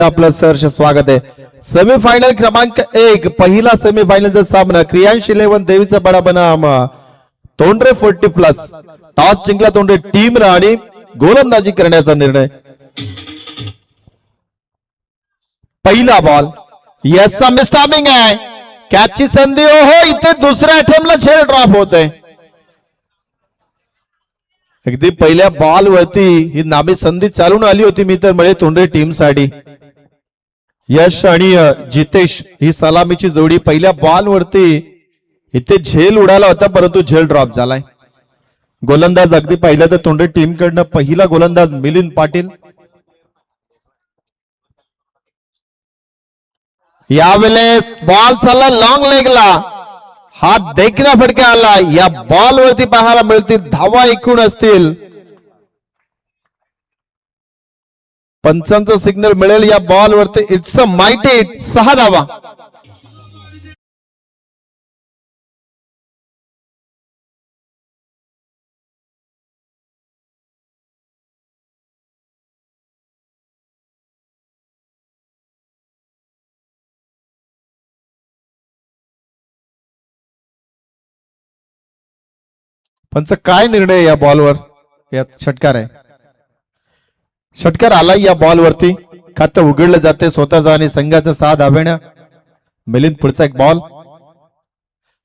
आपलं सहर्ष स्वागत आहे. सेमीफायनल क्रमांक 1 पहिला सेमीफायनलचा सामना क्रियांश 11 देवीचा बडा बनाम तोंडरे 40+. टॉस जिंकला तोंडरे टीम आणि गोलंदाजी करण्याचा निर्णय. पहिला बॉल यस मिस्टामिंग आहे. कॅचची संधी. ओहो इथे दुसऱ्या अटेम्प्टला झेल ड्रॉप होतोय. अगदी पहिल्या बॉल वरती ही नामी संधी चालून आली होती मी तर म्हणजे तोंडरे टीम साठी. यश आणि जितेश ही सलामीची जोडी पहिल्या बॉल वरती इथे झेल उडाला होता परंतु झेल ड्रॉप झालाय. गोलंदाज अगदी पाहिलं तर तोंडरे टीम कडनं पहिला गोलंदाज मिलिंद पाटील. यावेळेस बॉल चालला लॉंग लेगला. हात देखना फटका आला. या बॉल वरती पाहायला मिळतील धावा एकूण असतील. पंचांचं सिग्नल मिळेल या बॉल वरती. It's a mighty hit. 6 धावा. पंच काय निर्णय या बॉलवर. या षटकार आहे. षटकार आला या बॉल वरती. खातं उघडलं जाते स्वतःचा आणि संघाचा 6 धावेनं. मिलिंद पुढचा एक बॉल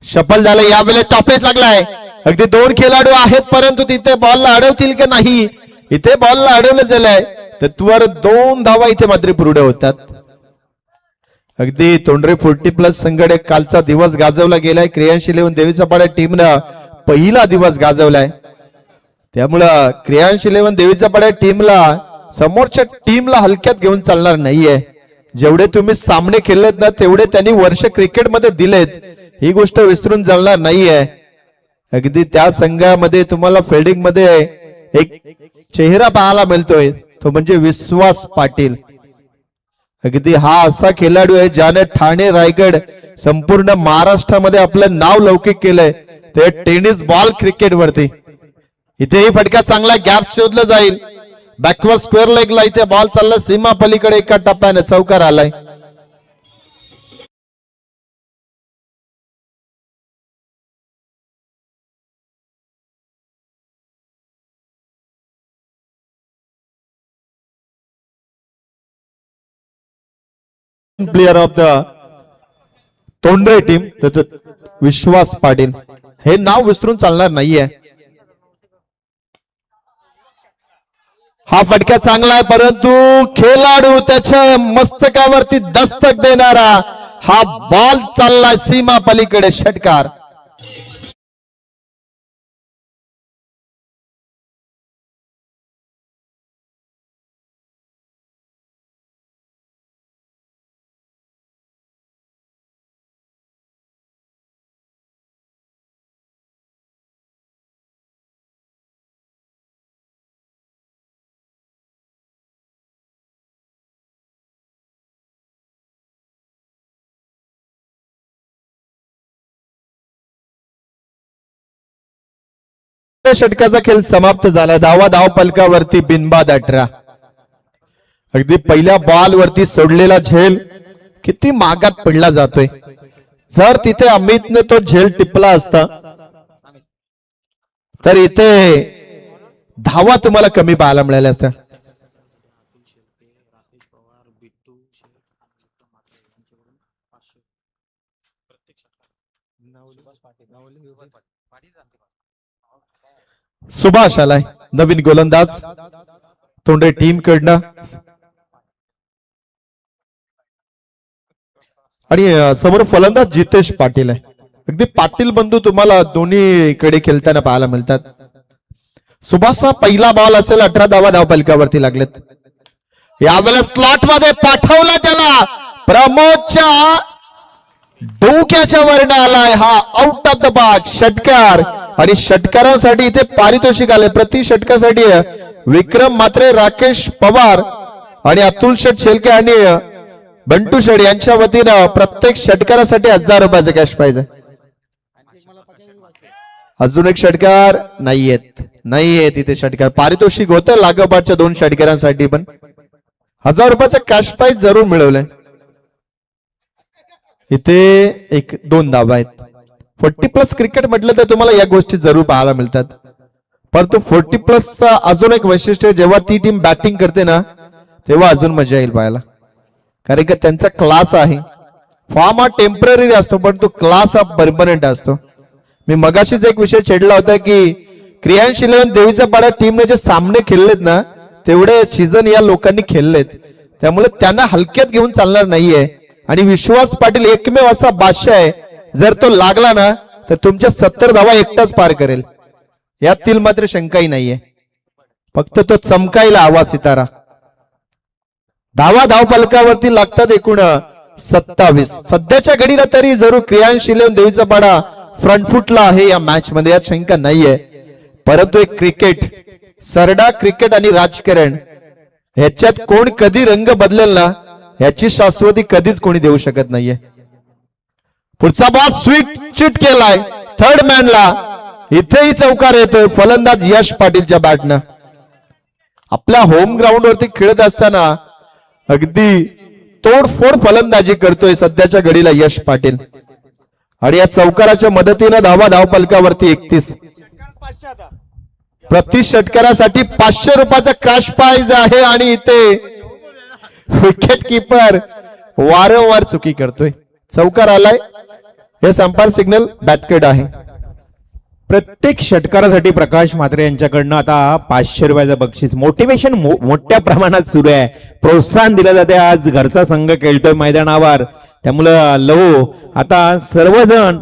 सफल झाला. यावेळेस टॉपेज लागलाय. अगदी 2 खेळाडू आहेत परंतु तिथे बॉलला अडवतील का नाही. इथे बॉलला अडवलं गेलंय तर 2 धावा इथे मात्र पुढे होतात. अगदी तोंडरे 40+ संघटक कालचा दिवस गाजवला गेलाय. क्रियांश 11 देवीचा पाडा टीमनं पहिला दिवस गाजवलाय. त्यामुळं क्रियांश 11 देवीचा पाडा टीमला समोरच्या टीमला हलक्यात घेऊन चालणार नाहीये. जेवढे तुम्ही सामने खेळलेत ना तेवढे त्यांनी वर्ष क्रिकेटमध्ये दिलेत. ही गोष्ट विसरून चालणार नाहीये. अगदी त्या संघामध्ये तुम्हाला फिल्डिंग मध्ये एक चेहरा पाहायला मिळतोय तो म्हणजे विश्वास पाटील. अगदी हा असा खेळाडू आहे ज्याने ठाणे रायगड संपूर्ण महाराष्ट्रामध्ये आपलं नाव लौकिक केलंय ते टेनिस बॉल क्रिकेट वरती. इथेही फटका चांगला गॅप शोधला जाईल. बॅकवर्ड स्क्वेअर लेगला इथे बॉल चालला सीमा पलीकडे एका टप्प्याने चौकार आलाय. प्लेयर ऑफ द तोंडरे टीम विश्वास पाटील. हे नाव विसरून चालणार नाहीये. हा फटका चांगला आहे परंतु खेळाडू त्याच्या मस्तकावरती दस्तक देणारा हा बॉल चाललाय सीमा पलीकडे. षटकार. षटकाचा खेळ समाप्त झाला. धाव पलकावरती बिनबाद 18. अगदी पहिल्या बॉल वरती सोडलेला झेल किती मागात पडला जातोय. जर तिथे अमितने तो झेल टिपला असता तर इथे धावा तुम्हाला कमी पाहायला मिळाल्या असत्या. सुभाष आलाय नवीन गोलंदाज तोंडरे टीम कडनं. आणि समोर फलंदाज जितेश पाटील आहे. अगदी पाटील बंधू तुम्हाला दोन्ही कडे खेळताना पाहायला मिळतात. सुभाषचा पहिला बॉल असेल. 18 धावा धावपलकावरती लागलेत. यावेळेला स्लॉट मध्ये पाठवला त्याला. प्रमोदच्या डोक्याच्या वरनं आलाय हा आउट ऑफ द बॉक्स. षटकार. आणि षटकारासाठी इथे पारितोषिक आले. प्रति षटकासाठी विक्रम मात्रे, राकेश पवार आणि अतुल शेठ शेलके आणि बंटू शेठ यांच्या वतीनं प्रत्येक षटकारासाठी 1000 रुपयाचं कॅश प्राइज आहे. अजून एक षटकार नाहीयेत. इथे षटकार पारितोषिक होतं लागोपाठच्या 2 षटकारांसाठी पण 1000 रुपयाचा कॅश प्राइज जरूर मिळवलंय. इथे 1-2 धावा आहेत. 40+ क्रिकेट म्हटलं तर तुम्हाला या गोष्टी जरूर पाहायला मिळतात. परंतु 40+ अजून एक वैशिष्ट्य, जेव्हा ती टीम बॅटिंग करते ना तेव्हा अजून मजा येईल पाहायला. कारण की त्यांचा क्लास आहे. फॉर्म हा टेम्पररी असतो पण तो क्लास हा परमनंट असतो. मी मगाशीच एक विषय छेडला होता की क्रियांश 11 देवीचा पाडा टीमने जे सामने खेळलेत ना तेवढे सीझन या लोकांनी खेळलेत. त्यामुळे त्यांना हलक्यात घेऊन चालणार नाहीये. आणि विश्वास पाटील एकमेव असा बादशाह आहे, जर तो लागला ना तर तुमच्या 70 धावा एकटाच पार करेल. यातील मात्र शंकाही नाहीये. फक्त तो चमकायला हवा सितारा. धाव फलकावरती लागतात एकूण 27. सध्याच्या घडीला तरी जरूर क्रियांश 11 देवीचा पाडा फ्रंट फुटला आहे या मॅच मध्ये, यात शंका नाहीये. परंतु एक क्रिकेट, सरडा क्रिकेट आणि राजकारण ह्याच्यात कोण कधी रंग बदलेल ना याची शाश्वती कधीच कोणी देऊ शकत नाहीये. पुढचा बॉल स्वीट चिट केलाय थर्ड मॅनला. इथेही चौकार येतोय फलंदाज यश पाटीलच्या बॅटनं. आपल्या होम ग्राउंड वरती खेळत असताना अगदी तोडफोड फलंदाजी करतोय सध्याच्या घडीला यश पाटील. आणि या चौकाराच्या मदतीनं धाव फलकावरती 31. प्रति षटकारासाठी 500 रुपयाचा क्रॅश प्राइज आहे. आणि इथे विकेट किपर वारंवार चुकी करतोय. चौकार आलाय, हे संपार सिग्नल बॅटकेड आहे. प्रत्येक षटकारासाठी प्रकाश म्हात्रे यांच्याकडनं आता 500 रुपयाचं बक्षीस मोटिवेशन मोठ्या प्रमाणात सुरू आहे. प्रोत्साहन दिलं जाते. आज घरचा संघ खेळतोय मैदानावर, त्यामुळं लवो आता सर्वजण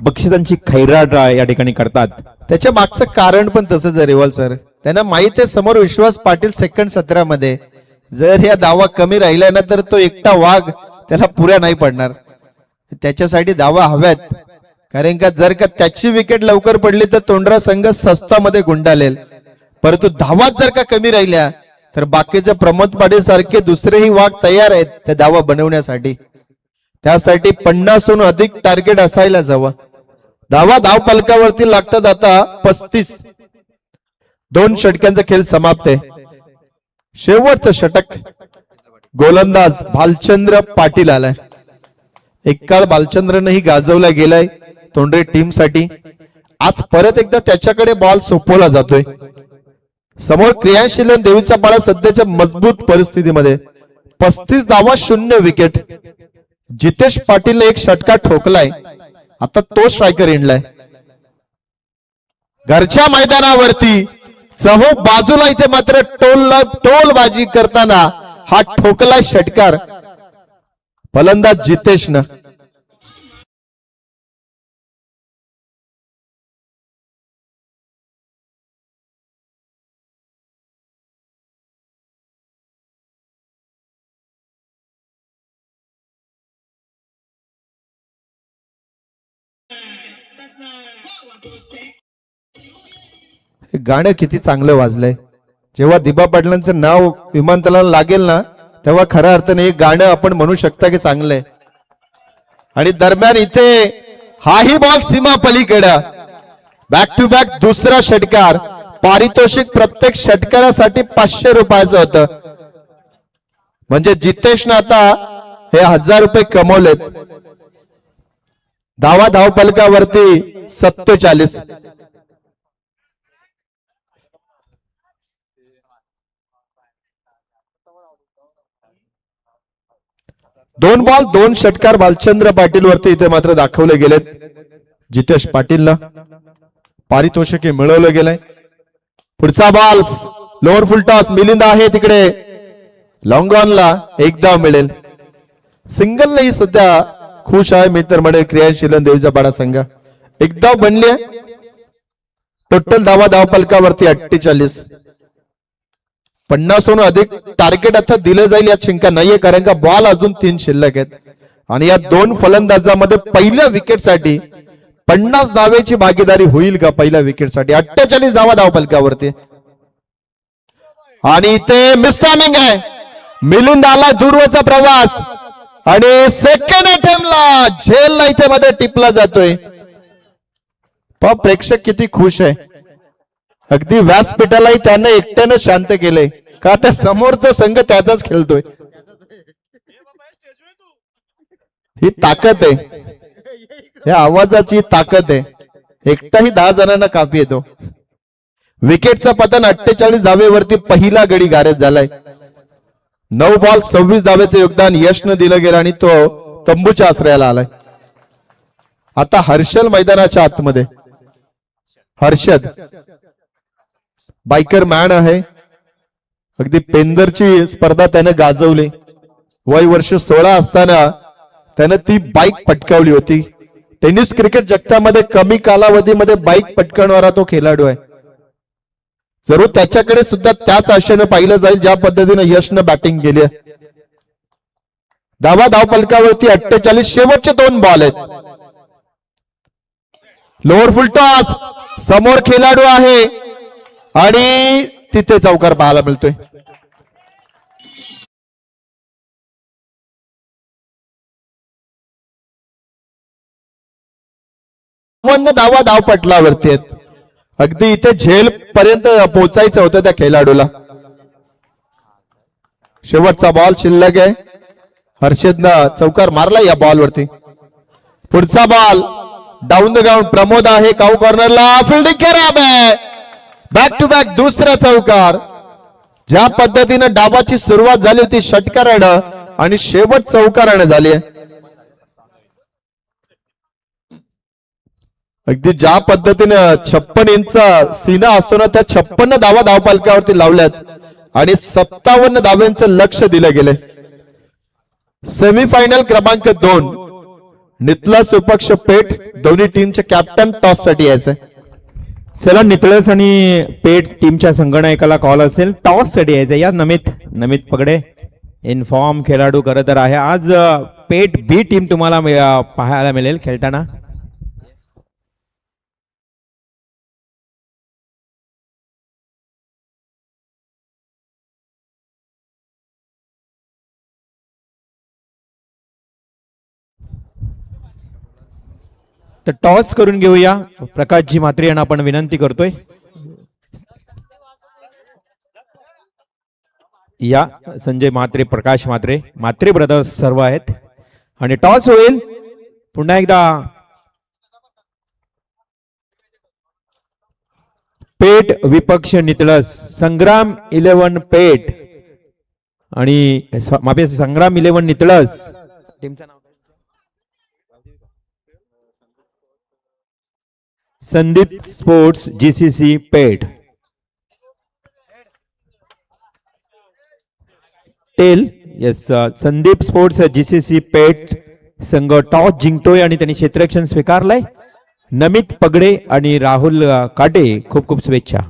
बक्षिसांची खैराट या ठिकाणी करतात. त्याच्या मागचं कारण पण तसंच आहे रिवॉल सर. त्यांना माहित आहे समोर विश्वास पाटील सेकंड 17 मध्ये, जर या धावा कमी राहिल्या ना तर तो एकटा वाघ त्याला पुऱ्या नाही पडणार. त्याच्यासाठी धावा हव्यात. कारण का जर का त्याची विकेट लवकर पडली तर तोंडरा संघ सस्तामध्ये गुंडालेल. परंतु धावाच जर का कमी राहिल्या तर बाकीचे प्रमोद पाटील सारखे दुसरेही वाघ तयार आहेत त्या धावा बनवण्यासाठी. त्यासाठी 50हून अधिक टार्गेट असायला हवं. धाव फलकावरती लागतात आता 35. 2 षटकांचा खेळ समाप्त आहे. शेवटचं षटक गोलंदाज भालचंद्र पाटील आलाय. एक काळ भालचंद्रनंही गाजवला गेलाय तोंडरे टीम साठी. आज परत एकदा त्याच्याकडे बॉल सोपवला जातोय. समोर क्रियांश 11 देवीचा पाडा सध्याच्या मजबूत परिस्थितीमध्ये 35 धावा 0 विकेट. जितेश पाटीलने एक षटका ठोकलाय. आता तो स्ट्रायकर इंडलाय. घरच्या मैदानावरती चहू बाजूला इथे मात्र टोलबाजी करताना हा ठोकलाय षटकार फलंदाज जितेशनं. हे गाणं किती चांगलं वाजलंय. जेव्हा दिबा पाटलांचं नाव विमानतळाला लागेल ना तेव्हा खऱ्या अर्थाने हे गाणं आपण म्हणू शकता की चांगलंय. आणि दरम्यान इथे हाही बॉल सीमा पलीकडे. बॅक टू बॅक दुसरा षटकार. पारितोषिक प्रत्येक षटकारासाठी 500 रुपयाचं होतं. म्हणजे जितेशनं आता हे 1000 रुपये कमवलेत. धाव फलकावरती 47. दोन बॉल 2 षटकार भालचंद्र पाटील वरती इथे मात्र दाखवले गेलेत. जितेश पाटीलला पारितोषिक मिळवलं गेलंय. पुढचा बॉल लोअर फुल टॉस मिलिंद आहे तिकडे. लॉंग ऑनला एक धाव मिळेल. सिंगललाही सुद्धा खुश आहे मित्र मंडळ क्रियांश 11 देवीचा पाडा संघ. एक धाव बनली आहे. टोटल धाव फलकावरती 48. 50हून अधिक टार्गेट आता दिलं जाईल यात शंका नाहीये. कारण का बॉल अजून 3 शिल्लक आहेत. आणि या 2 फलंदाजांमध्ये पहिल्या विकेटसाठी 50 धावेची भागीदारी होईल का पहिल्या विकेटसाठी. 48 धाव फलकावरती. आणि इथे मिसटायमिंग आहे. मिलिंद आला दूरवरचा प्रवास आणि सेकंड अटेम्प्टला झेलला इथे मध्ये टिपला जातोय. प्रेक्षक किती खुश आहे. अगदी व्यासपीठालाही त्यानं एकट्यानं शांत केलंय. का त्या समोरचा संघ त्याचाच खेळतोय. ही ताकद आहे, या आवाजाची ताकद आहे. एकटाही 10 जणांना कापी येतो. विकेटचं पतन 48 धावेवरती पहिला गडी गारद झालाय. 9 बॉल 26 धावेचं योगदान यशनं दिलं गेलं आणि तो तंबूच्या आश्रयाला आलाय. आता हर्षल मैदानाच्या आतमध्ये. हर्षद बायकर मॅन आहे. अगदी पेंदरची स्पर्धा त्याने गाजवली. वय वर्ष 16 असताना त्याने ती बाईक पटकावली होती. टेनिस क्रिकेट जगतामध्ये कमी कालावधीमध्ये बाईक पटकावणारा तो खेळाडू आहे. जरूर त्याच्याकडे सुद्धा त्याच आशेने पाहिलं जाईल ज्या पद्धतीने यशनं बॅटिंग केली आहे. धाव फलकावरती 48. शेवटचे 2 बॉल आहेत. लोअर फुल टॉस. समोर खेळाडू आहे आणि तिथे चौकार पाहायला मिळतोय. धावा धावपटलावरती आहेत. अगदी इथे झेल पर्यंत पोहोचायचं होतं त्या खेळाडूला. शेवटचा बॉल शिल्लक आहे. हर्षदनं चौकार मारला या बॉलवरती. पुढचा ball down the ground. Pramod आहे काऊ कॉर्नरला. फिल्डिंग खराब आहे. बॅक टू बॅक दुसरा चौकार. ज्या पद्धतीनं डावाची सुरुवात झाली होती षटकारानं आणि शेवट चौकाराने झाली आहे. अगदी ज्या पद्धतीनं 56 इंच सीना असतो ना त्या 56 धावा धावपालकावरती लावल्यात आणि 57 धाव्यांचं लक्ष दिलं गेलंय. सेमीफायनल क्रमांक 2. नितलास विपक्ष पेठ. दोन्ही टीमचे कॅप्टन टॉस साठी यायचंय. चला नितळस आणि पेठ टीमच्या संगणकाला कॉल असेल टॉस साठी यायचं. या नमित पगडे इन्फॉर्म खेळाडू खरं तर आहे. आज पेठ बी टीम तुम्हाला पाहायला मिळेल खेळताना. तर टॉस करून घेऊया. प्रकाशजी म्हात्रे यांना आपण विनंती करतोय. या संजय म्हात्रे, प्रकाश म्हात्रे, म्हात्रे ब्रदर्स सर्व आहेत आणि टॉस होईल. पुन्हा एकदा पेठ विपक्ष नितळस. संग्राम 11 पेठ आणि माफी संग्राम 11 नितळस टीमचं नाव Sandeep sports GCC Peth. Tail yes Sandeep sports GCC Peth संघ टॉस जिंकतोय आणि त्यांनी क्षेत्ररक्षण स्वीकारलंय. नमित पगडे आणि राहुल काटे खूप खूप शुभेच्छा.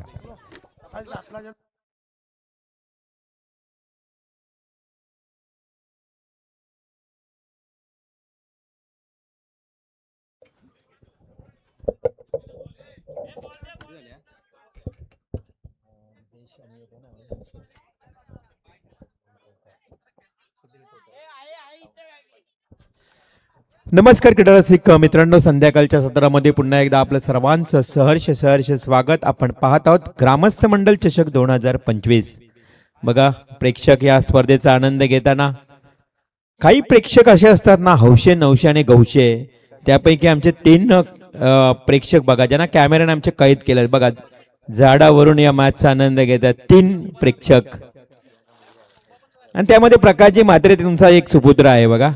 नमस्कार क्रीडा रसिक मित्रांनो, संध्याकाळच्या सत्रामध्ये पुन्हा एकदा आपलं सर्वांचं सहर्ष स्वागत. आपण पाहत आहोत ग्रामस्थ मंडल चषक 2025. बघा प्रेक्षक या स्पर्धेचा आनंद घेताना काही प्रेक्षक असे असतात ना हौशे नवशे आणि गौशे. त्यापैकी आमचे 3 प्रेक्षक बघा ज्यांना कॅमेऱ्याने आमचे कैद केले. बघा झाडावरून या मॅचचा आनंद घेतात 3 प्रेक्षक आणि त्यामध्ये प्रकाशजी म्हात्रे तुमचा एक सुपुत्र आहे. बघा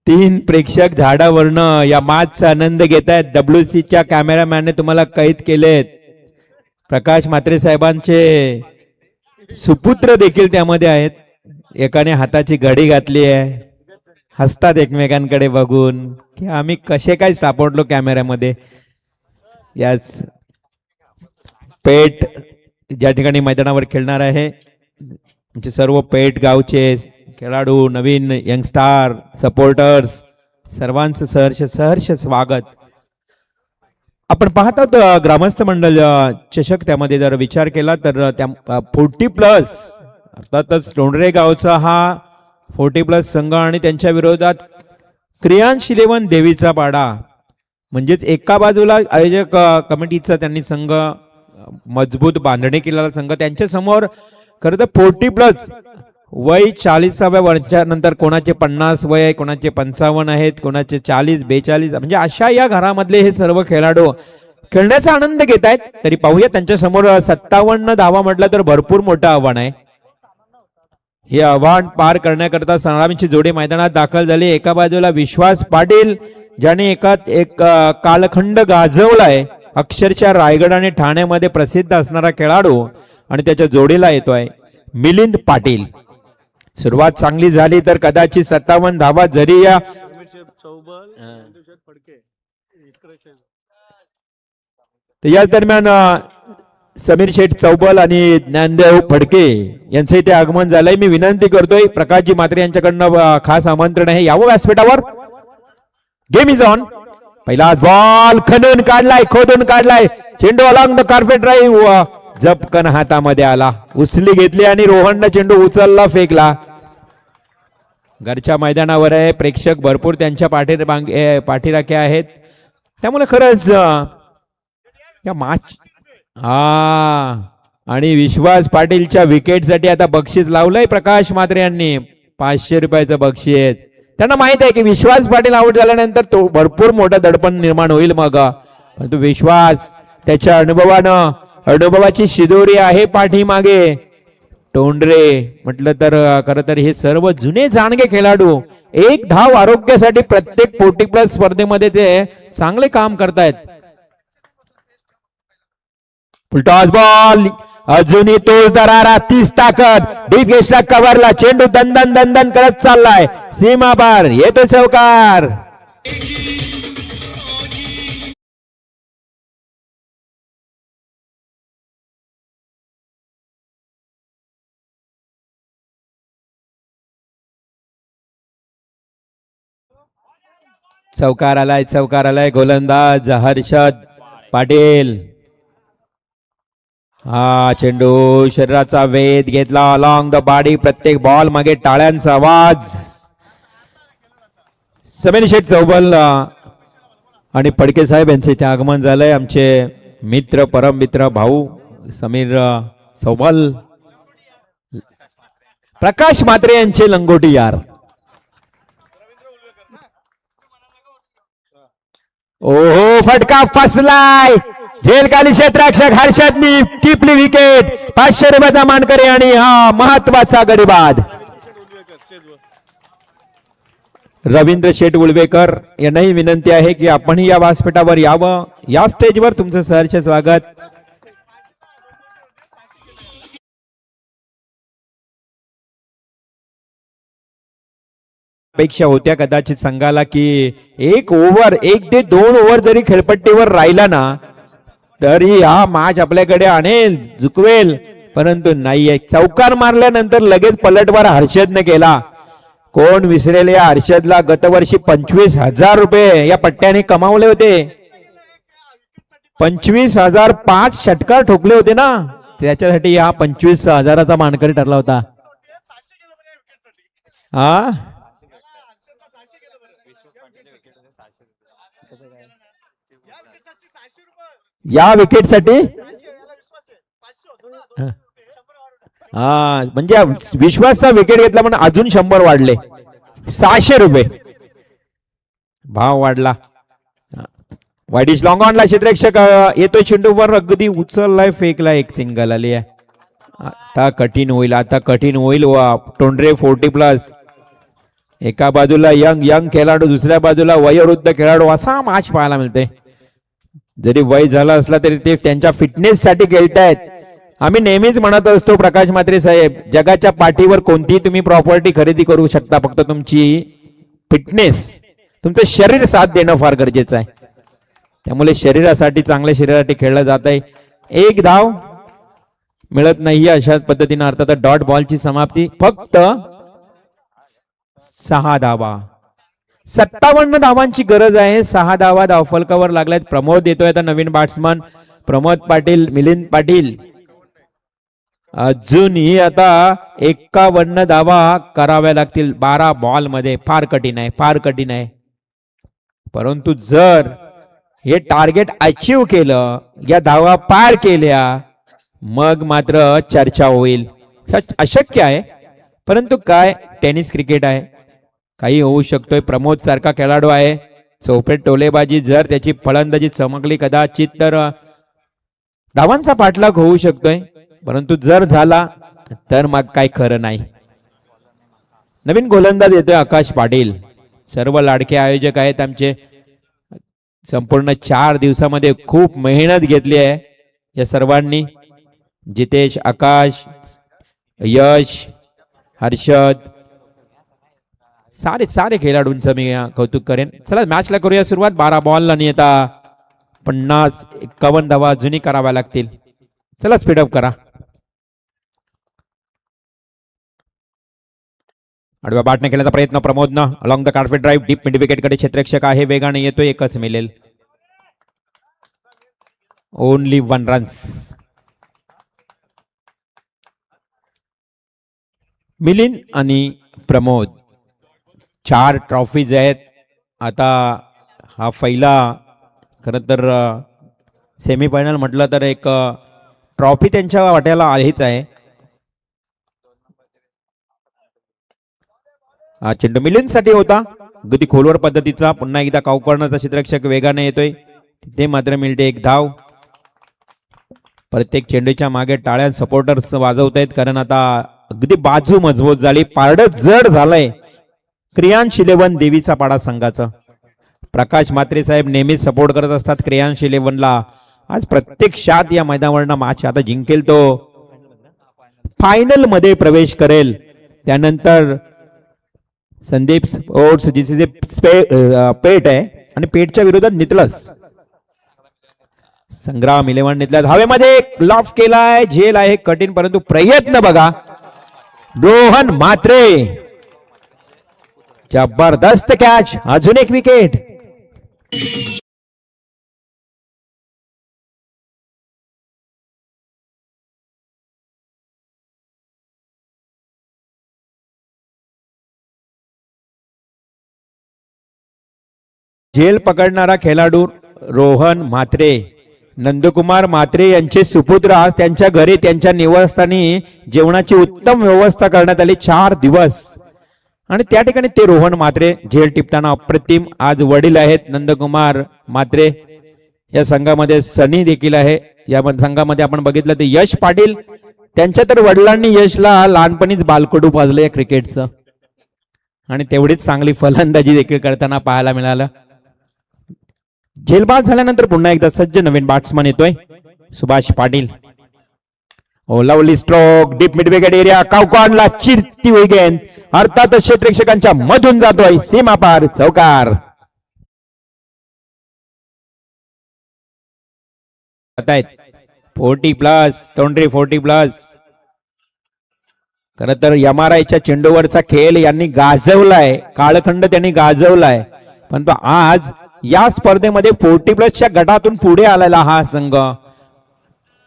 3 प्रेक्षक झाडावरनं या मॅचचा आनंद घेत आहेत. WCच्या कॅमेरामॅनने तुम्हाला कैद केलेत. प्रकाश म्हात्रे साहेबांचे सुपुत्र देखील त्यामध्ये आहेत. एकाने हाताची घडी घातली आहे. हसतात एकमेकांकडे बघून की आम्ही कसे काय सापडलो कॅमेऱ्यामध्ये. याच पेठ ज्या ठिकाणी मैदानावर खेळणार आहे आमचे सर्व पेठ गावचे खेळाडू, नवीन यंगस्टार, सपोर्टर्स सर्वांचं सहर्ष स्वागत. आपण पाहत आहोत ग्रामस्थ मंडळ चषक. त्यामध्ये जर विचार केला तर त्या 40+ अर्थातच डोंडरे गावचा हा 40+ संघ आणि त्यांच्या विरोधात क्रियांश 11 देवीचा पाडा. म्हणजेच एका बाजूला आयोजक कमिटीचा त्यांनी संघ मजबूत बांधणी केलेला संघ, त्यांच्या समोर खरं तर 40+ वय 40व्या वर्षानंतर कोणाचे 50 वय आहे, कोणाचे 55 आहेत, कोणाचे 40 42, म्हणजे अशा या घरामधले हे सर्व खेळाडू खेळण्याचा आनंद घेत आहेत. तरी पाहूया त्यांच्या समोर 57 धावा म्हटलं तर भरपूर मोठं आव्हान आहे. हे आव्हान पार करण्याकरता सलामीची जोडी मैदानात दाखल झाली. एका बाजूला विश्वास पाटील, ज्याने एक कालखंड गाजवलाय, अक्षरशः रायगड आणि ठाण्यामध्ये प्रसिद्ध असणारा खेळाडू, आणि त्याच्या जोडीला येतोय मिलिंद पाटील. सुरुवात चांगली झाली तर कदाचित 57 धावा जरी या याच दरम्यान समीर शेठ चौबल आणि ज्ञानदेव फडके यांचं इथे आगमन झालंय. मी विनंती करतोय प्रकाशजी म्हात्रे यांच्याकडनं खास आमंत्रण आहे, यावं व्यासपीठावर. Game is on. पहिला बॉल खणून काढलाय, खोदून काढलाय, चेंडू अलॉंग द कार्पेट ड्राईव्ह झपकन हातामध्ये आला, उचली घेतली आणि रोहननं चेंडू उचलला, फेकला. घरच्या मैदानावर आहे, प्रेक्षक भरपूर त्यांच्या पाठीराखे आहेत, त्यामुळे खरंच या मॅच आणि विश्वास पाटीलच्या विकेटसाठी आता बक्षीस लावलंय प्रकाश म्हात्रे यांनी, 500 रुपयाचं बक्षीस. त्यांना माहित आहे की विश्वास पाटील आउट झाल्यानंतर तो भरपूर मोठा दडपण निर्माण होईल मग, परंतु विश्वास त्याच्या अनुभवाची शिदोरी आहे पाठीमागे. टोंडरे म्हटलं तर खरं तर हे सर्व जुने जाणगे खेळाडू 1 धाव आरोग्यासाठी प्रत्येक 40+ स्पर्धेमध्ये ते चांगले काम करतायत. फुलटॉस बॉल, अजूनही तोच दरारा, 30 ताकद, डीप गेस्टला कव्हरला, चेंडू दंदन दंदन करत चाललाय, सीमा पार, येतो चौकार. चौकार आलाय, गोलंदाज हर्षद पाटील. चेंडू शरीराचा वेध घेतला, अलॉंग द बॉडी, प्रत्येक बॉल मागे टाळ्यांचा आवाज. समीर शेठ चौबल आणि फडके साहेब यांचे इथे आगमन झालंय. आमचे मित्र, परम मित्र, भाऊ समीर चौबल, प्रकाश म्हात्रे यांचे लंगोटी यार. ओहो, फटका फसलाय, झेलखाली क्षेत्ररक्षक हर्षदनी टिपली विकेट. 500 रुपयाचा मानकरी आणि हा महत्वाचा गडी बाद. रवींद्र शेठ उळवेकर यांनाही विनंती आहे की आपणही या व्यासपीठावर यावं, या स्टेजवर तुमचं सहर्ष स्वागत. अपेक्षा होत्या कदाचित संघाला की 1 ते 2 ओव्हर जरी खेळपट्टीवर राहिला ना तरी हा मॅच आपल्याकडे आणेल, झुकवेल, परंतु नाहीये. चौकार मारल्यानंतर लगेच पलटवार हर्षदने केला. कोण विसरेल या हर्षदला, गतवर्षी 25,000 रुपये या पट्ट्याने कमावले होते. 25,000 5 षटकार ठोकले होते ना, त्याच्यासाठी हा 25,000चा मानकरी ठरला होता. या विकेटसाठी म्हणजे विश्वासचा विकेट घेतला पण अजून 100 वाढले, 600 रुपये भाव वाढला. वाईडिश लॉंग ऑनला क्षेत्ररक्षक येतोय, चेंडूवर अगदी उचललाय, फेकला, एक सिंगल आली आहे. आता कठीण होईल. टोंडरे 40+, एका बाजूला यंग खेळाडू, दुसऱ्या बाजूला वयोवृद्ध खेळाडू, असा मॅच पाहायला मिळते. जरी वय झाला असला तरी ते त्यांच्या फिटनेस साठी खेळतायत. आम्ही नेहमीच म्हणत असतो प्रकाश म्हात्रे साहेब, जगाच्या पाठीवर कोणतीही तुम्ही प्रॉपर्टी खरेदी करू शकता, फक्त तुमची फिटनेस, तुमचं शरीर साथ देणं फार गरजेचं आहे. त्यामुळे शरीरासाठी, चांगल्या शरीरासाठी खेळलं जात आहे. 1 धाव मिळत नाही अशाच पद्धतीने अर्थात डॉट बॉलची समाप्ती. फक्त 6 धावा, 57 धावांची गरज आहे. 6 धावा धावफलकावर लागल्यात. प्रमोद येतोय आता, नवीन बॅट्समन प्रमोद पाटील, मिलिंद पाटील. अजूनही आता 51 धावा कराव्या लागतील 12 बॉल मध्ये. फार कठीण आहे. परंतु जर हे टार्गेट अचीव केलं, या धावा पार केल्या, मग मात्र चर्चा होईल. अशक्य आहे, परंतु काय, टेनिस क्रिकेट आहे, काही होऊ शकतोय. प्रमोद सारखा खेळाडू आहे, चौफेट टोलेबाजी, जर त्याची फलंदाजी चमकली कदाचित तर धावांचा पाठलाग होऊ शकतोय, परंतु जर झाला तर मग काय खरं नाही. नवीन गोलंदाज येतोय आकाश पाटील. सर्व लाडके आयोजक आहेत आमचे. संपूर्ण 4 दिवसामध्ये खूप मेहनत घेतली आहे या सर्वांनी. जितेश, आकाश, यश, हर्षद, सारे खेळाडूंचं मी कौतुक करेन. चला मॅचला करूया सुरुवात. 12 बॉलला नेता 50-51 धावा अजूनही कराव्या लागतील. चला स्पीडअप करा. आडव्या बॅटने केल्याचा प्रयत्न प्रमोदनं. Along the carpet drive, deep mid wicket कडे क्षेत्ररक्षक आहे, वेगाने येतोय, एकच मिळेल. Only 1 runs. मिलिंद आणि प्रमोद 4 ट्रॉफीज आहेत. आता हा पहिला खरं तर सेमीफायनल म्हटलं तर एक ट्रॉफी त्यांच्या वाट्याला आहेच आहे. हा चेंडू मिलिंदसाठी होता, अगदी खोलवर पद्धतीचा. पुन्हा एकदा काउकर्णरचा क्षेत्ररक्षक वेगाने येतोय, तिथे मात्र मिळते एक धाव. प्रत्येक चेंडूच्या मागे टाळ्या सपोर्टर्स वाजवत आहेत, कारण आता अगदी बाजू मजबूत झाली, पारडं जड झालंय क्रियांश 11 देवीचा पाडा संघाचं. प्रकाश म्हात्रे साहेब नेहमी सपोर्ट करत असतात क्रियांश 11ला. आज प्रत्यक्षात या मैदानावरनं मॅच आता जिंकेल तो फायनल मध्ये प्रवेश करेल. त्यानंतर संदीप स्पोर्ट्स जीसीसी पेट आहे आणि पेटच्या विरोधात नितलस. संग्राम 11 नितलस हवेमध्ये लॉफ केलाय, झेल आहे कठीण, परंतु प्रयत्न बघा. रोहन म्हात्रे, जबरदस्त कॅच, अजून एक विकेट. झेल पकडणारा खेळाडू रोहन म्हात्रे. नंदकुमार म्हात्रे यांचे सुपुत्र आज त्यांच्या घरी त्यांच्या निवासस्थानी जेवणाची उत्तम व्यवस्था करण्यात आली 4 दिवस, आणि त्या ठिकाणी ते रोहन म्हात्रे झेल टिपताना अप्रतिम. आज वडील आहेत नंदकुमार म्हात्रे. या संघामध्ये सनी देखील आहे. या संघामध्ये आपण बघितलं ते यश पाटील, त्यांच्या तर वडिलांनी यशला लहानपणीच बालकडू पाजलं या क्रिकेटचं, आणि तेवढीच चांगली फलंदाजी देखील करताना पाहायला मिळालं. झेलबाद झाल्यानंतर पुन्हा एकदा सज्ज नवीन बॅट्समन येतोय Subhash Patil. Oh lovely stroke, deep mid wicket area, काउकॉनला चिरती विकेट, अर्थात क्षेत्ररक्षकांच्या मधून जातोय, सीमा पार चौकार. 40+, तोंडरी 40+. खर तर यमारायच्या चेंडूवरचा खेळ यांनी गाजवलाय, काळखंड त्यांनी गाजवलाय, परंतु आज या स्पर्धेमध्ये 40+च्या गटातून पुढे आलेला हा संघ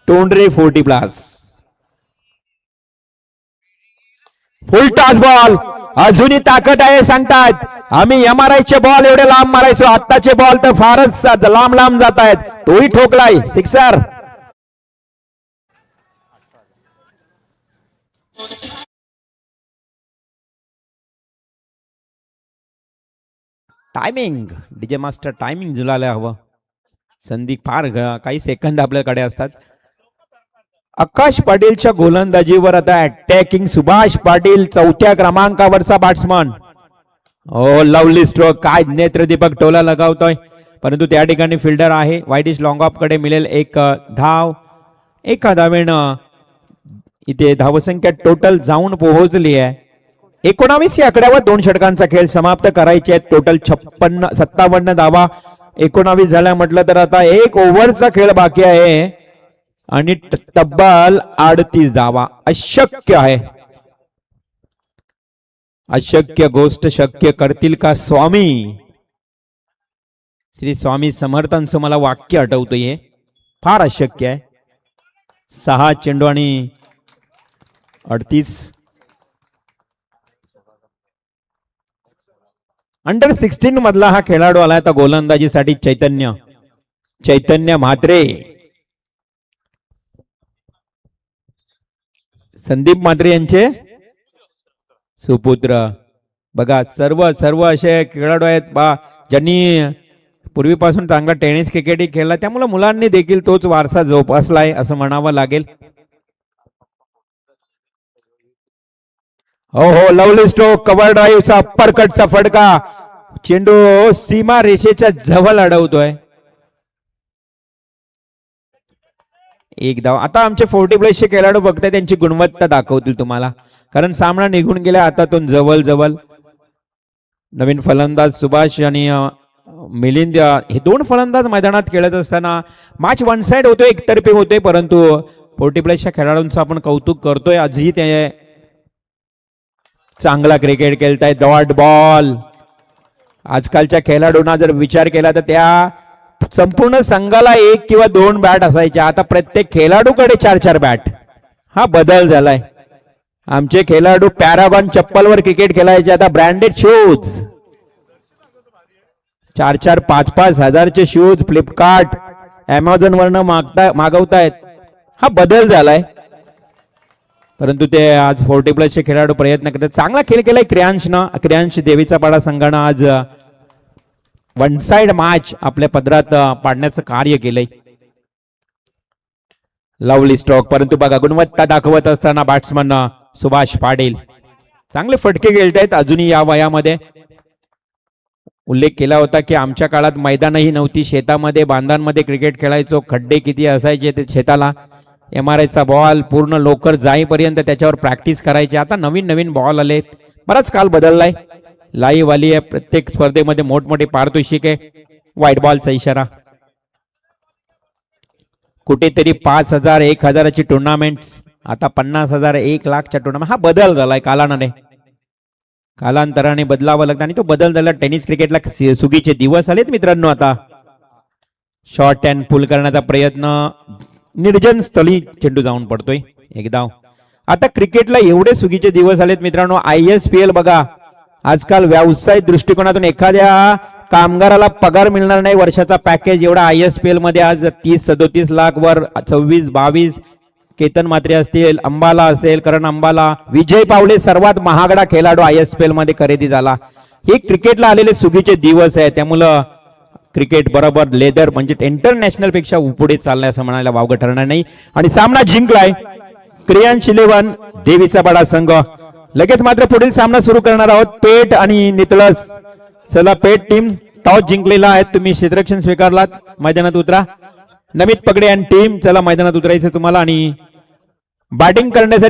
तोंडरे 40+. फुल टॉस बॉल, अजूनही ताकद आहे सांगतात. आम्ही एमआरआयचे बॉल एवढे लांब मारायचो, आत्ताचे बॉल तर फारच लांब लांब जात आहेत. तोही ठोकलाय, sixer. Timing DJ master, timing जुळायला हवं. संधी फार काही सेकंद आपल्याकडे असतात. आकाश पाटीलच्या गोलंदाजीवर आता अटॅकिंग सुभाष पाटील, 4थ्या क्रमांकावरचा बॅट्समन. ओ लवली स्ट्रोक, काय नेत्रदीपक टोला लगावतोय, परंतु त्या ठिकाणी फिल्डर आहे. वाईटिश लॉंग ऑफ कडे मिळेल एक धाव. एका धावेनं इथे धावसंख्या टोटल जाऊन पोहोचली आहे 19 या आकड्यावर. 2 षटकांचा खेळ समाप्त करायचे आहेत. टोटल 57 धावा. 19 झाल्या म्हटलं तर आता 1 ओव्हरचा खेळ बाकी आहे आणि तब्बल 38 धावा. अशक्य आहे, अशक्य गोष्ट शक्य करतील का स्वामी. श्री स्वामी समर्थांचं मला वाक्य आठवतंय, फार अशक्य आहे. 6 चेंडू आणि 38. अंडर 16 मधला हा खेळाडू आला आता गोलंदाजीसाठी. चैतन्य चैतन्य म्हात्रे, संदीप म्हात्रे यांचे सुपुत्र. बघा सर्व सर्व असे खेळाडू आहेत बा ज्यांनी पूर्वीपासून चांगला टेनिस क्रिकेटही खेळला, त्यामुळे मुलांनी देखील तोच वारसा जोपासलाय असं म्हणावं लागेल. हो हो, लवली स्ट्रोक, कव्हर ड्राईव्हचा अप्परकटचा फटका, चेंडू सीमा रेषेच्या जवळ अडवतोय. एक धाव. आता आमचे 40+ खेळाडू बघताय, त्यांची गुणवत्ता दाखवतील तुम्हाला, कारण सामना निघून गेला हातातून जवळ जवळ. नवीन फलंदाज सुभाष आणि मिलिंद हे दोन फलंदाज मैदानात खेळत असताना मॅच वन साइड होतोय, एकतर्फी होतोय, परंतु 40+ खेळाडूंचं आपण कौतुक करतोय. आजही ते चांगला क्रिकेट खेळतायत. Dot ball. आजकालच्या खेळाडूंना जर विचार केला तर त्या संपूर्ण संघाला 1 किंवा 2 बॅट असायच्या, आता प्रत्येक खेळाडूकडे 4-4 बॅट. हा बदल झालाय. आमचे खेळाडू पॅरागॉन चप्पलवर क्रिकेट खेळायचे, आता ब्रँडेड शूज, 4-4, 5-5 हजारचे शूज फ्लिपकार्ट, अमेझॉन वरनं मागवतायत. हा बदल झालाय. परंतु ते आज 40+ खेळाडू प्रयत्न करतात. चांगला खेळ केलाय क्रियांश देवीचा पाडा संघानं आज वन साइड मॅच आपल्या पदरात पाडण्याचं कार्य केलंय. लवली स्ट्रोक, परंतु बघा गुणवत्ता दाखवत असताना बॅट्समन सुभाष पाटील चांगले फटके खेळतायत. अजूनही या वयामध्ये उल्लेख केला होता की आमच्या काळात मैदानही नव्हती, शेतामध्ये बांधांमध्ये क्रिकेट खेळायचो, खड्डे किती असायचे ते शेताला. MRI चा बॉल पूर्ण लोकर जाईपर्यंत त्याच्यावर प्रॅक्टिस करायची. आता नवीन नवीन बॉल आले, बराच काल बदललाय. लाईव्ह आली आहे प्रत्येक स्पर्धेमध्ये, मोठमोठे पारितोषिक आहे. व्हाईट बॉलचा इशारा. कुठेतरी 5,000 1,000ची टुर्नामेंट, आता 50,000 1,00,000च्या टुर्नामेंट. हा बदल झालाय कालांतराने बदलावं लागतं, आणि तो बदल झाला. टेनिस क्रिकेटला सुगीचे दिवस आलेत मित्रांनो. आता शॉर्ट अँड पुल करण्याचा प्रयत्न, निर्जन स्थळी चेंडू जाऊन पडतोय. एक धाव. आता क्रिकेटला एवढे सुगीचे दिवस आलेत मित्रांनो. ISPL बघा, आजकाल व्यावसायिक दृष्टिकोनातून एखाद्या कामगाराला पगार मिळणार नाही वर्षाचा पॅकेज, एवढा ISPL मध्ये आज 30-37 लाख वर 26-22 केतन म्हात्रे असतील, अंबाला असेल, करण अंबाला, विजय पावले सर्वात महागडा खेळाडू ISPL मध्ये खरेदी झाला. हे क्रिकेटला आलेले सुगीचे दिवस आहे. त्यामुळं क्रिकेट बरोबर लेदर म्हणजे इंटरनॅशनल पेक्षा पुढे चाललाय असं म्हणायला वावगं ठरणार नाही. आणि सामना जिंकलाय क्रियांश 11 देवीचा बडा संघ. लगेच मात्र पुढील सामना सुरू करणार आहोत. पेठ आणि नितळस. चला, पेठ टीम टॉस जिंकलेला आहे, तुम्ही क्षेत्ररक्षण स्वीकारलात, मैदानात उतरा. नमित पगडे आणि टीम, चला मैदानात उतरायचं तुम्हाला आणि बॅटिंग करण्यासाठी